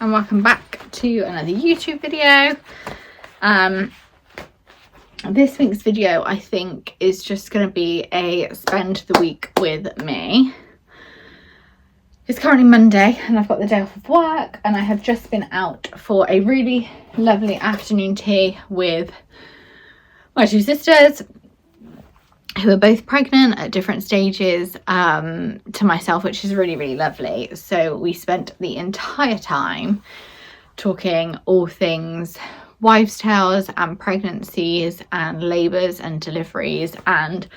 and welcome back to another YouTube video. This week's video I think is just going to be a spend the week with me. It's currently Monday and I've got the day off of work, and I have just been out for a really lovely afternoon tea with my two sisters, who are both pregnant at different stages to myself, which is really, really lovely. So we spent the entire time talking all things wives' tales and pregnancies and labours and deliveries and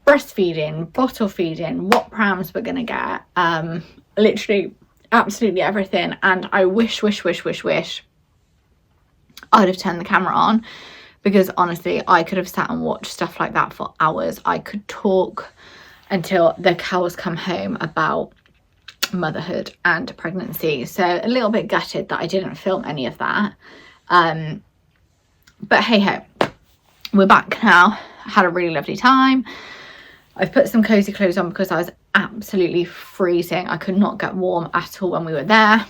breastfeeding, bottle feeding, what prams we're going to get, literally absolutely everything. And I wish I'd have turned the camera on, because honestly I could have sat and watched stuff like that for hours. I could talk until the cows come home about motherhood and pregnancy. So a little bit gutted that I didn't film any of that, but hey ho, we're back now. Had a really lovely time. I've put some cozy clothes on because I was absolutely freezing. I could not get warm at all when we were there.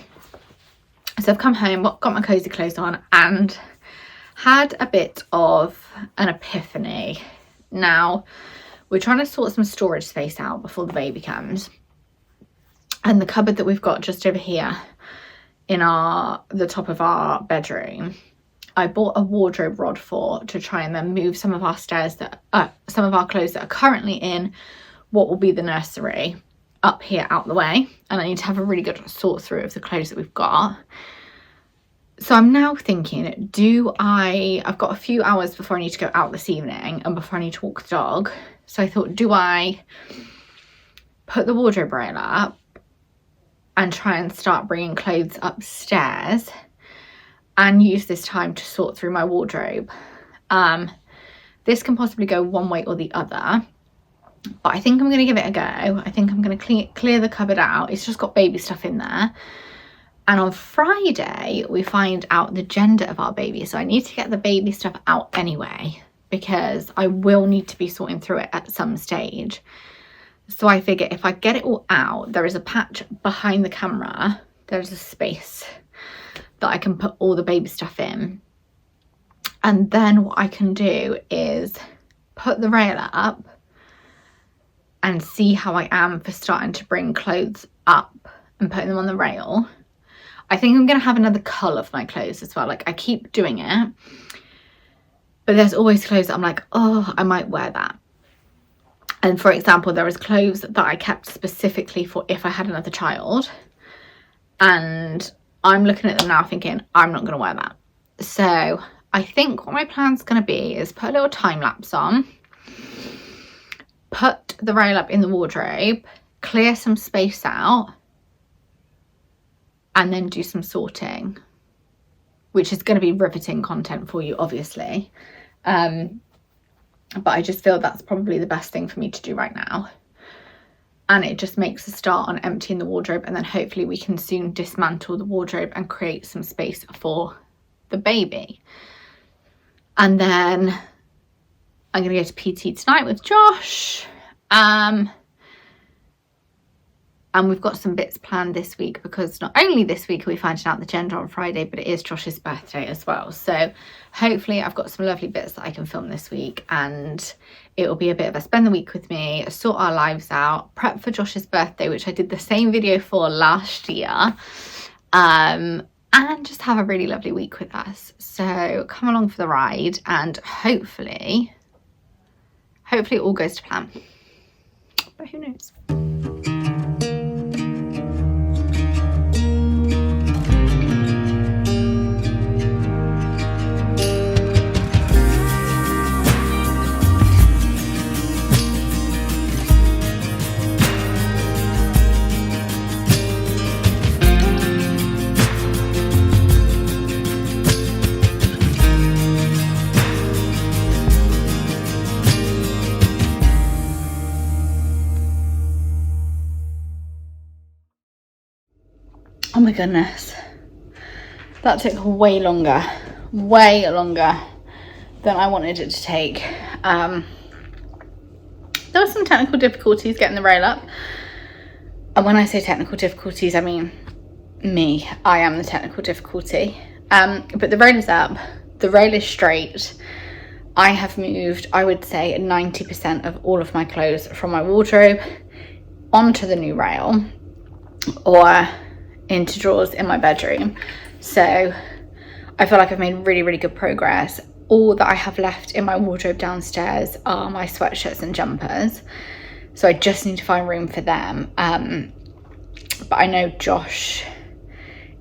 So I've come home, got my cozy clothes on, and had a bit of an epiphany. Now we're trying to sort some storage space out before the baby comes, and the cupboard that we've got just over here in the top of our bedroom, I bought a wardrobe rod for, to try and then move some of our some of our clothes that are currently in what will be the nursery up here out the way, and I need to have a really good sort through of the clothes that we've got. So I'm now thinking, I've got a few hours before I need to go out this evening and before I need to walk the dog. So I thought, do I put the wardrobe rail up and try and start bringing clothes upstairs and use this time to sort through my wardrobe? This can possibly go one way or the other, but I think I'm going to give it a go. I think I'm going to clear the cupboard out. It's just got baby stuff in there. And on Friday, we find out the gender of our baby. So I need to get the baby stuff out anyway, because I will need to be sorting through it at some stage. So I figure if I get it all out, there is a patch behind the camera. There's a space that I can put all the baby stuff in. And then what I can do is put the rail up and see how I am for starting to bring clothes up and putting them on the rail. I think I'm going to have another cull of my clothes as well. Like, I keep doing it, but there's always clothes that I'm like, oh, I might wear that. And for example, there was clothes that I kept specifically for if I had another child, and I'm looking at them now thinking I'm not going to wear that. So I think what my plan's going to be is put a little time lapse on, put the rail up in the wardrobe, clear some space out, and then do some sorting, which is going to be riveting content for you, obviously. But I just feel that's probably the best thing for me to do right now. And it just makes a start on emptying the wardrobe, and then hopefully we can soon dismantle the wardrobe and create some space for the baby. And then I'm going to go to PT tonight with Josh. And we've got some bits planned this week, because not only this week are we finding out the gender on Friday, but it is Josh's birthday as well. So hopefully I've got some lovely bits that I can film this week, and it will be a bit of a spend the week with me, sort our lives out, prep for Josh's birthday, which I did the same video for last year, and just have a really lovely week with us. So come along for the ride, and hopefully it all goes to plan, but who knows. Oh my goodness, that took way longer than I wanted it to take. There were some technical difficulties getting the rail up, and when I say technical difficulties, I mean me. I am the technical difficulty. But the rail is up, the rail is straight. I have moved, I would say, 90% of all of my clothes from my wardrobe onto the new rail or into drawers in my bedroom. So I feel like I've made really, really good progress. All that I have left in my wardrobe downstairs are my sweatshirts and jumpers. So I just need to find room for them. But I know Josh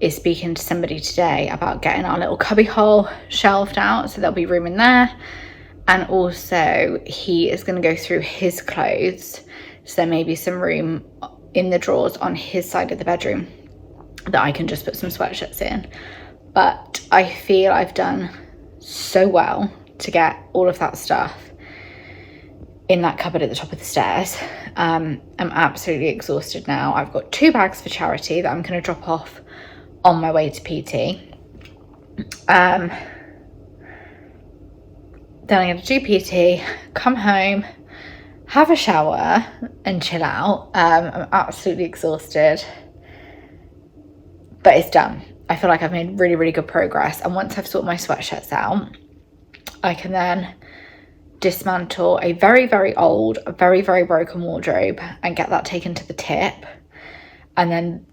is speaking to somebody today about getting our little cubby hole shelved out, so there'll be room in there. And also he is going to go through his clothes, so there may be some room in the drawers on his side of the bedroom that I can just put some sweatshirts in. But I feel I've done so well to get all of that stuff in that cupboard at the top of the stairs. I'm absolutely exhausted now. I've got 2 bags for charity that I'm going to drop off on my way to PT. Then I'm going to do PT, come home, have a shower and chill out. I'm absolutely exhausted, but it's done. I feel like I've made really, really good progress. And once I've sorted my sweatshirts out, I can then dismantle a very, very old, very, very broken wardrobe and get that taken to the tip. And then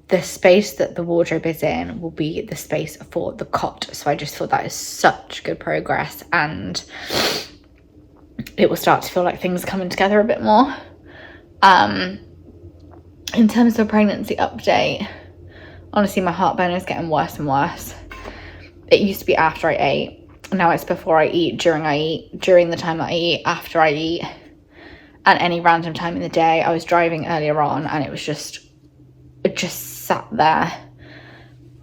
the space that the wardrobe is in will be the space for the cot. So I just thought that is such good progress, and it will start to feel like things are coming together a bit more. In terms of a pregnancy update, honestly, my heartburn is getting worse and worse. It used to be after I ate. Now it's before I eat, during I eat, during the time that I eat, after I eat, and any random time in the day. I was driving earlier on and it just sat there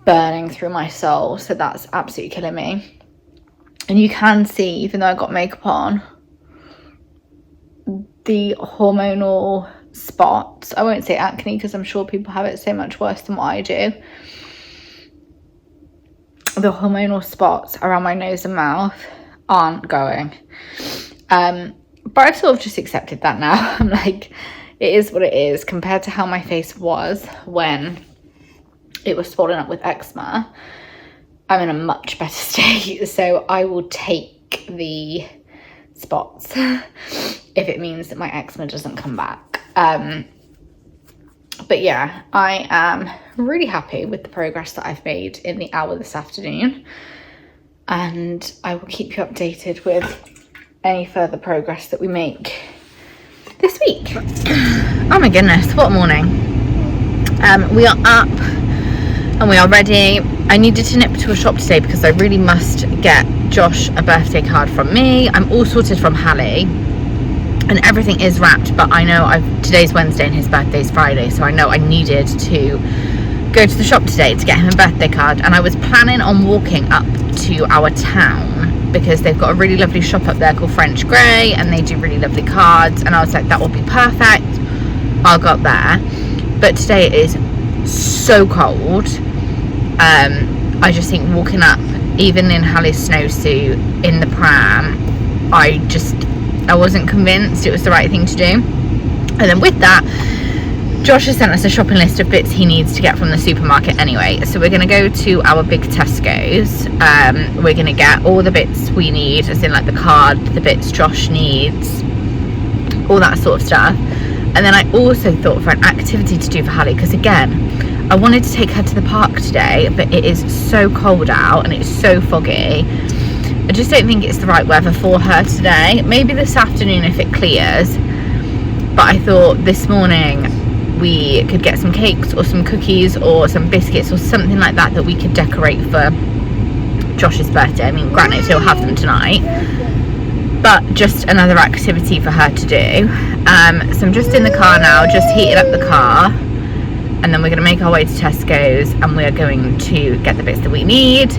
burning through my soul. So that's absolutely killing me. And you can see, even though I got makeup on, the hormonal spots. I won't say acne because I'm sure people have it so much worse than what I do. The hormonal spots around my nose and mouth aren't going. But I've sort of just accepted that now. I'm like, it is what it is. Compared to how my face was when it was swollen up with eczema, I'm in a much better state. So I will take the spots if it means that my eczema doesn't come back. But yeah, I am really happy with the progress that I've made in the hour this afternoon, and I will keep you updated with any further progress that we make this week. Oh my goodness, what a morning. We are up and we are ready. I needed to nip to a shop today because I really must get Josh a birthday card from me. I'm all sorted from Hallie and everything is wrapped, but I know today's Wednesday and his birthday's Friday, so I know I needed to go to the shop today to get him a birthday card. And I was planning on walking up to our town because they've got a really lovely shop up there called French Grey and they do really lovely cards, and I was like, that will be perfect, I'll go up there. But today it is so cold. I just think walking up, even in Hallie's snowsuit in the pram, I wasn't convinced it was the right thing to do. And then with that, Josh has sent us a shopping list of bits he needs to get from the supermarket anyway. So we're going to go to our big Tesco's. We're going to get all the bits we need, as in like the card, the bits Josh needs, all that sort of stuff. And then I also thought for an activity to do for Hallie, because again, I wanted to take her to the park today, but it is so cold out and it's so foggy. I just don't think it's the right weather for her today. Maybe this afternoon if it clears. But I thought this morning we could get some cakes or some cookies or some biscuits or something like that that we could decorate for Josh's birthday. I mean, granted, he'll have them tonight, but just another activity for her to do. So I'm just in the car now, just heating up the car, and then we're going to make our way to Tesco's and we're going to get the bits that we need.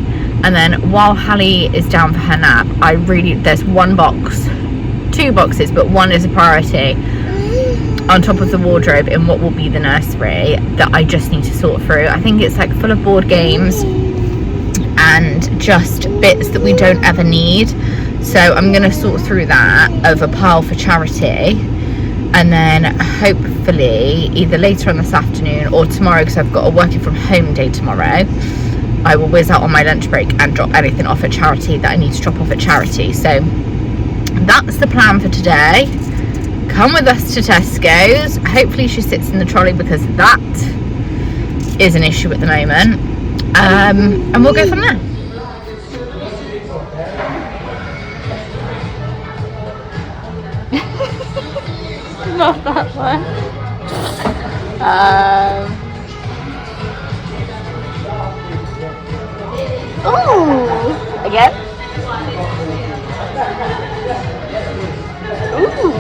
And then while Hallie is down for her nap, there's two boxes, but one is a priority on top of the wardrobe in what will be the nursery that I just need to sort through. I think it's like full of board games and just bits that we don't ever need. So I'm going to sort through that of a pile for charity. and then hopefully either later on this afternoon or tomorrow, because I've got a working from home day tomorrow, I will whiz out on my lunch break and drop anything off at charity that I need to drop off at charity. So that's the plan for today. Come with us to Tesco's. Hopefully she sits in the trolley, because that is an issue at the moment, and we'll go from there. Not that one. Oh, again. Ooh.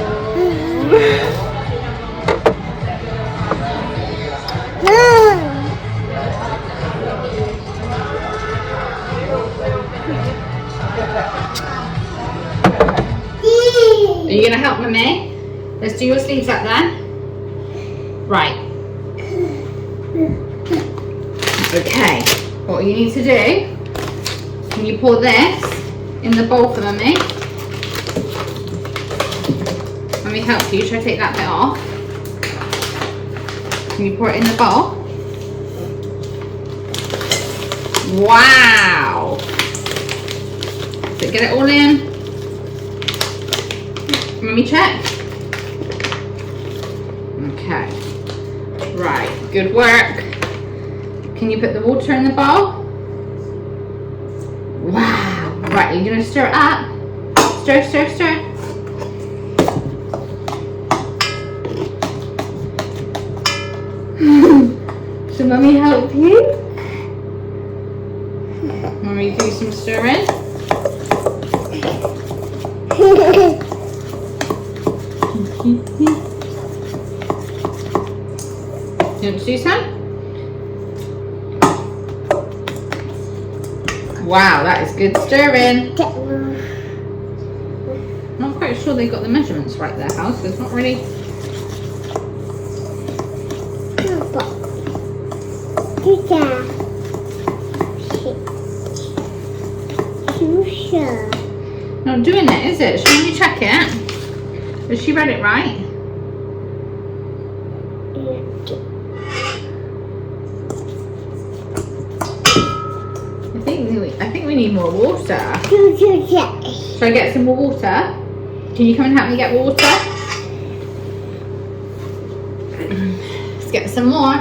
Are you gonna help Mummy? Let's do your sleeves up then. Right. Okay. What you need to do, can you pour this in the bowl for Mummy? Let me help you. Should I take that bit off? Can you pour it in the bowl? Wow. So get it all in. Mummy check. Okay. Right. Good work. Can you put the water in the bowl? Wow. Right. You're gonna stir it up. Stir, stir, stir. Should Mummy help you? Mummy do some stirring. You want to do some? Wow, that is good stirring. I'm not quite sure they got the measurements right there, House. It's not really. Not doing it, is it? Should we check it? Has she read it right? I think we need more water. Should I get some more water? Can you come and help me get water? Let's get some more.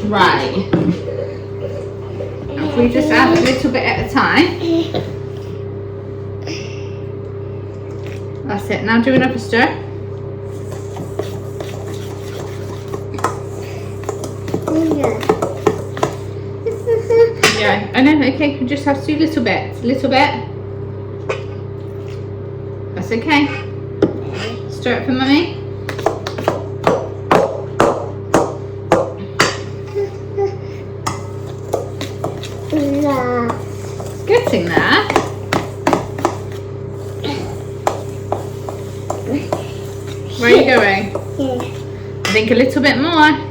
Right. If we just add a little bit at a time. That's it. Now do another stir. Yeah, I know. Okay, we just have to do a little bit. A little bit. That's okay. Stir it for Mummy. Getting there. Where are you going? I think a little bit more.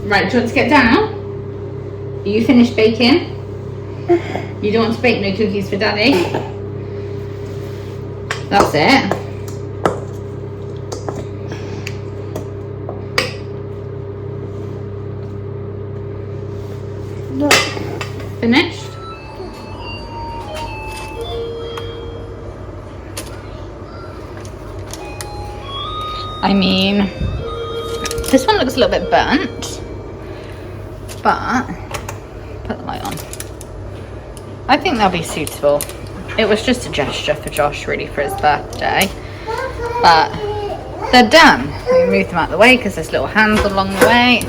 Right, do you want to get down? Are you finished baking? You don't want to bake no cookies for Daddy? That's it. Finished? I mean, this one looks a little bit burnt, but put the light on. I think they'll be suitable. It was just a gesture for Josh, really, for his birthday, but they're done. I'm going to move them out of the way because there's little hands along the way.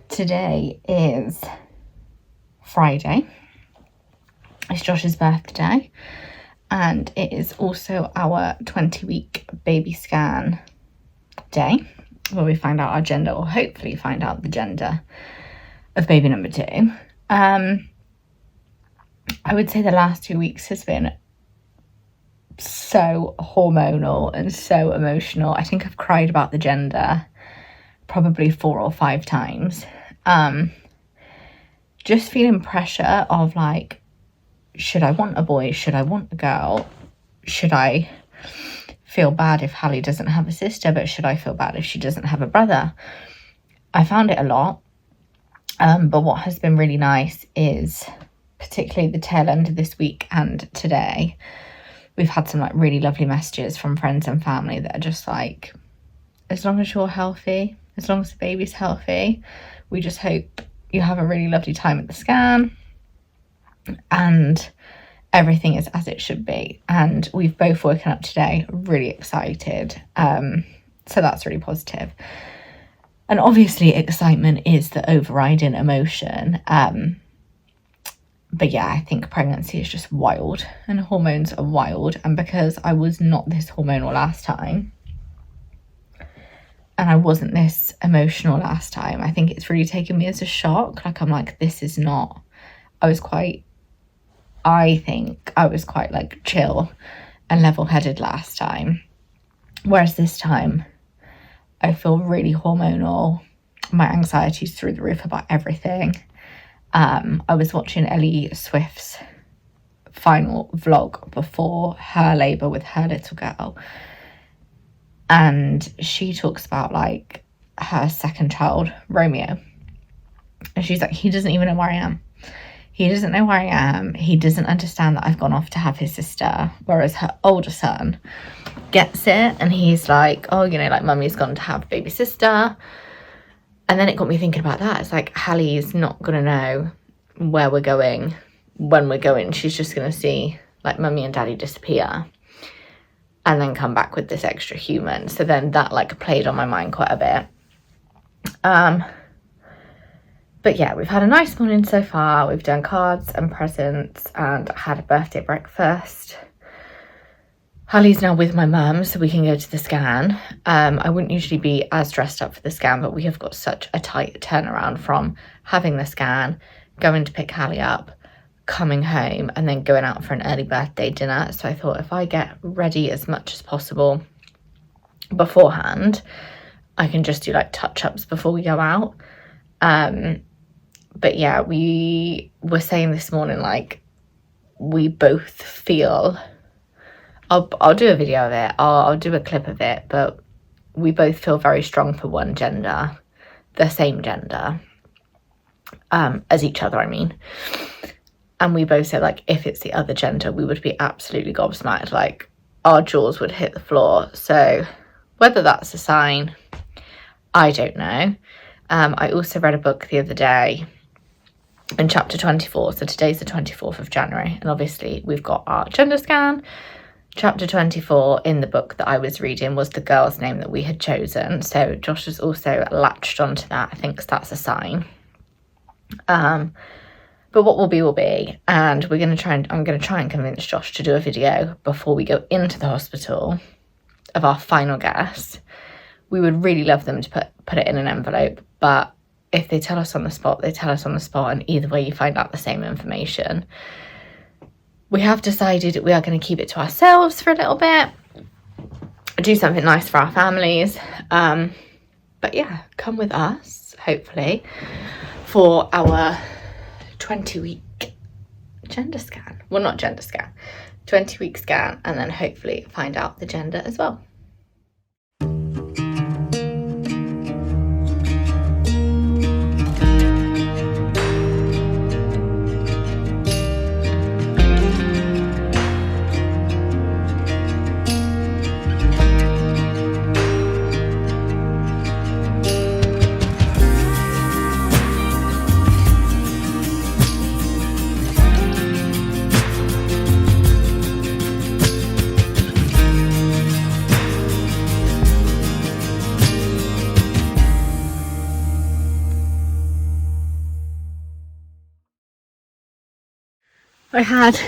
Today is Friday. It's Josh's birthday, and it is also our 20-week baby scan day, where we find out our gender, or hopefully find out the gender of baby number 2. I would say the last 2 weeks has been so hormonal and so emotional. I think I've cried about the gender probably 4 or 5 times. Just feeling pressure of like, should I want a boy? Should I want a girl? Should I feel bad if Hallie doesn't have a sister, but should I feel bad if she doesn't have a brother? I found it a lot. But what has been really nice is, particularly the tail end of this week and today, we've had some like really lovely messages from friends and family that are just like, as long as you're healthy, as long as the baby's healthy, we just hope you have a really lovely time at the scan and everything is as it should be. And we've both woken up today really excited. So that's really positive. And obviously excitement is the overriding emotion. But yeah, I think pregnancy is just wild and hormones are wild. And because I was not this hormonal last time and I wasn't this emotional last time, I think it's really taken me as a shock. Like, I'm like, this is not, I think I was quite like chill and level-headed last time. Whereas this time I feel really hormonal. My anxiety's through the roof about everything. I was watching Ellie Swift's final vlog before her labour with her little girl, and she talks about like her second child, Romeo, and she's like, he doesn't even know where I am. He doesn't know where I am. He doesn't understand that I've gone off to have his sister, whereas her older son gets it, and he's like, oh, you know, like, mummy's gone to have baby sister. And then it got me thinking about that. It's like, Hallie's not going to know where we're going, when we're going. She's just going to see, like, mummy and daddy disappear and then come back with this extra human. So then that, like, played on my mind quite a bit. But yeah, we've had a nice morning so far. We've done cards and presents and had a birthday breakfast. Hallie's now with my mum, so we can go to the scan. I wouldn't usually be as dressed up for the scan, but we have got such a tight turnaround from having the scan, going to pick Hallie up, coming home, and then going out for an early birthday dinner. So I thought, if I get ready as much as possible beforehand, I can just do like touch-ups before we go out. But yeah, we were saying this morning, like, we both feel, I'll do a video of it, I'll do a clip of it, but we both feel very strong for one gender, the same gender, as each other, I mean. And we both said, like, if it's the other gender, we would be absolutely gobsmacked, like, our jaws would hit the floor. So whether that's a sign, I don't know. I also read a book the other day in chapter 24, so today's the 24th of January, and obviously we've got our gender scan. Chapter 24 in the book that I was reading was the girl's name that we had chosen, so Josh has also latched onto that. I think that's a sign. But what will be, and I'm going to try and convince Josh to do a video before we go into the hospital of our final guess. We would really love them to put it in an envelope, but if they tell us on the spot, they tell us on the spot, and either way you find out the same information. We have decided we are going to keep it to ourselves for a little bit, do something nice for our families. But yeah, come with us, hopefully, for our 20-week gender scan. Well, not gender scan, 20-week scan, and then hopefully find out the gender as well. I had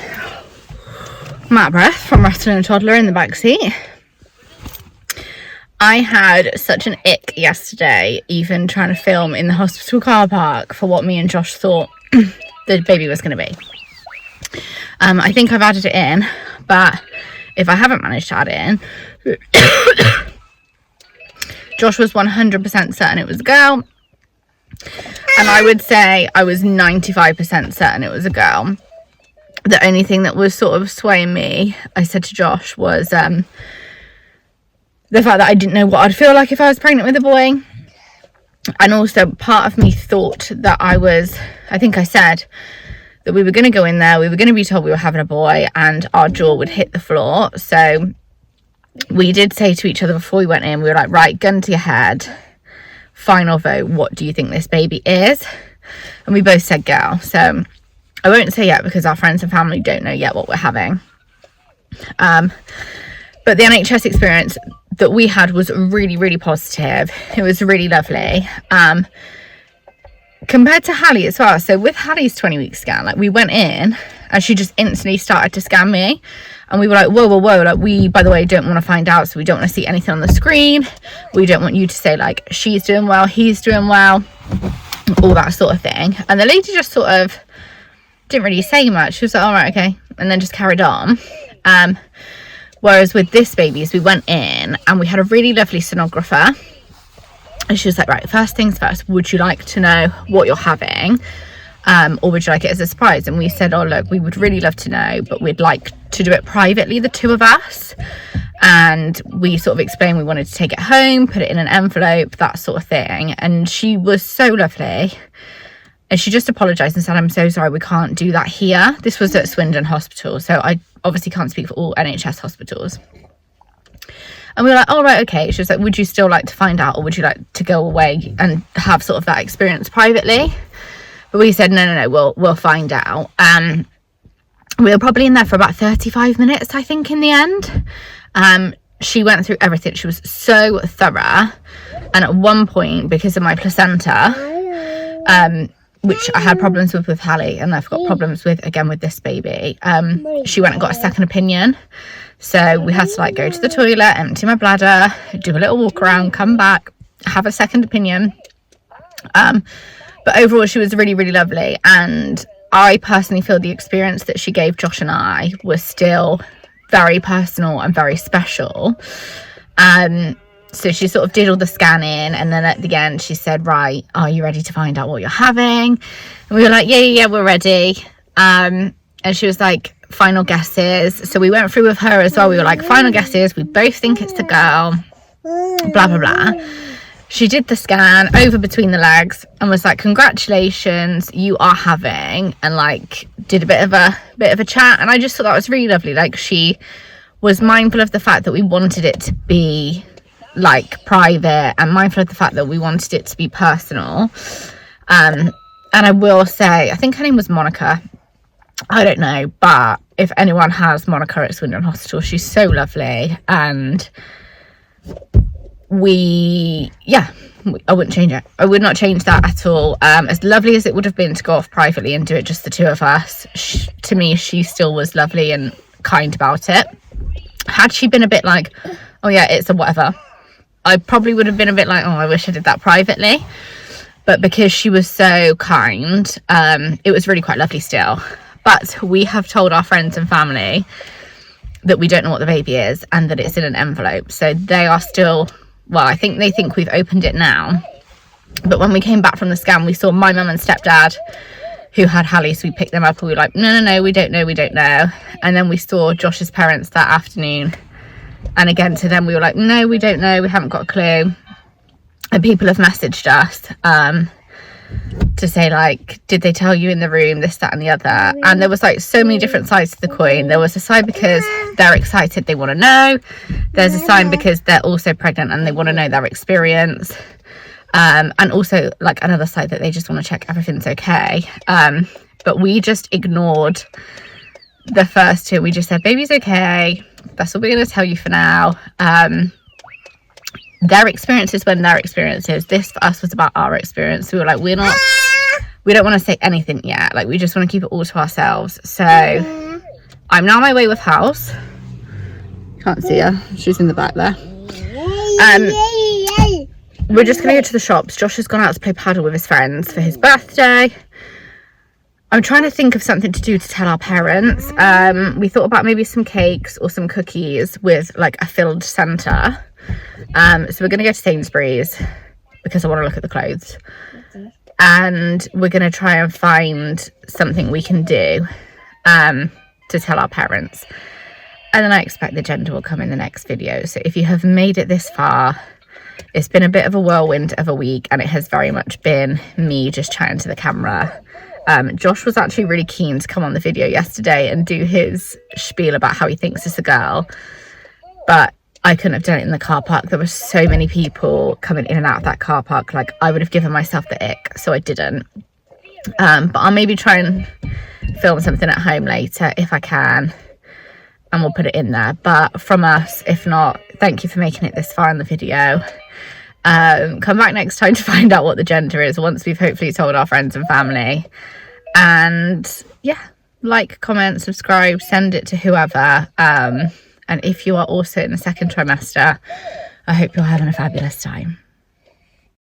Matt breath from Wrestling and Toddler in the back seat. I had such an ick yesterday, even trying to film in the hospital car park, for what me and Josh thought the baby was going to be. I think I've added it in, but if I haven't managed to add it in, Josh was 100% certain it was a girl, and I would say I was 95% certain it was a girl. The only thing that was sort of swaying me, I said to Josh, was the fact that I didn't know what I'd feel like if I was pregnant with a boy. And also part of me thought that I think I said that we were going to go in there, we were going to be told we were having a boy, and our jaw would hit the floor. So we did say to each other before we went in, we were like, right, gun to your head, final vote, what do you think this baby is? And we both said girl. So I won't say yet because our friends and family don't know yet what we're having. But the NHS experience that we had was really, really positive. It was really lovely. Compared to Hallie as well. So with Hallie's 20-week scan, like, we went in and she just instantly started to scan me. And we were like, whoa, like, we, by the way, don't want to find out. So we don't want to see anything on the screen. We don't want you to say, like, she's doing well, he's doing well, all that sort of thing. And the lady just sort of didn't really say much. She was like, all right, okay. And then just carried on. Whereas with this baby, we went in and we had a really lovely sonographer. And she was like, right, first things first, would you like to know what you're having? Or would you like it as a surprise? And we said, oh, look, we would really love to know, but we'd like to do it privately, the two of us. And we sort of explained we wanted to take it home, put it in an envelope, that sort of thing. And she was so lovely. And she just apologised and said, I'm so sorry, we can't do that here. This was at Swindon Hospital, so I obviously can't speak for all NHS hospitals. And we were like, oh, right, okay. She was like, would you still like to find out, or would you like to go away and have sort of that experience privately? But we said, no, we'll find out. We were probably in there for about 35 minutes, I think, in the end. She went through everything. She was so thorough. And at one point, because of my placenta, which I had problems with Hallie, and I've got problems with, again, with this baby, she went and got a second opinion. So we had to, like, go to the toilet, empty my bladder, do a little walk around, come back, have a second opinion. But overall, she was really, really lovely. And I personally feel the experience that she gave Josh and I was still very personal and very special. So she sort of did all the scanning, and then at the end she said, right, are you ready to find out what you're having? And we were like, yeah, we're ready. And she was like, final guesses. So we went through with her as well. We were like, final guesses, we both think it's the girl, blah blah blah. She did the scan over between the legs and was like, congratulations, you are having, and like did a bit of a chat. And I just thought that was really lovely. Like, she was mindful of the fact that we wanted it to be like private, and mindful of the fact that we wanted it to be personal. And I will say, I think her name was Monica, I don't know, but if anyone has Monica at Swindon Hospital, she's so lovely. And I wouldn't change it. I would not change that at all. As lovely as it would have been to go off privately and do it just the two of us, to me she still was lovely and kind about it. Had she been a bit like, oh yeah, it's a whatever, I probably would have been a bit like, oh, I wish I did that privately. But because she was so kind, it was really quite lovely still. But we have told our friends and family that we don't know what the baby is and that it's in an envelope. So they are still, well, I think they think we've opened it now. But when we came back from the scan, we saw my mum and stepdad who had Hallie. So we picked them up and we were like, no, we don't know. And then we saw Josh's parents that afternoon. And again, to them, we were like, no, we don't know. We haven't got a clue. And people have messaged us to say, like, did they tell you in the room this, that and the other? And there was like so many different sides to the coin. There was a side because they're excited, they want to know. There's a side because they're also pregnant and they want to know their experience. And also like another side that they just want to check everything's okay. But we just ignored the first two. We just said, baby's okay. That's what we're going to tell you for now. Their experiences when their experiences. This for us was about our experience. We were like, we don't want to say anything yet. Like, we just want to keep it all to ourselves. So I'm now on my way with House. Can't see her. She's in the back there. We're just going to go to the shops. Josh has gone out to play paddle with his friends for his birthday. I'm trying to think of something to do to tell our parents. We thought about maybe some cakes or some cookies with like a filled centre. So we're going to go to Sainsbury's because I want to look at the clothes. And we're going to try and find something we can do to tell our parents. And then I expect the gender will come in the next video. So if you have made it this far, it's been a bit of a whirlwind of a week, and it has very much been me just chatting to the camera. Josh was actually really keen to come on the video yesterday and do his spiel about how he thinks it's a girl, but I couldn't have done it in the car park. There were so many people coming in and out of that car park, like I would have given myself the ick, so I didn't. But I'll maybe try and film something at home later if I can, and we'll put it in there. But from us, if not, thank you for making it this far in the video. Come back next time to find out what the gender is once we've hopefully told our friends and family. And yeah, like, comment, subscribe, send it to whoever. And if you are also in the second trimester, I hope you're having a fabulous time.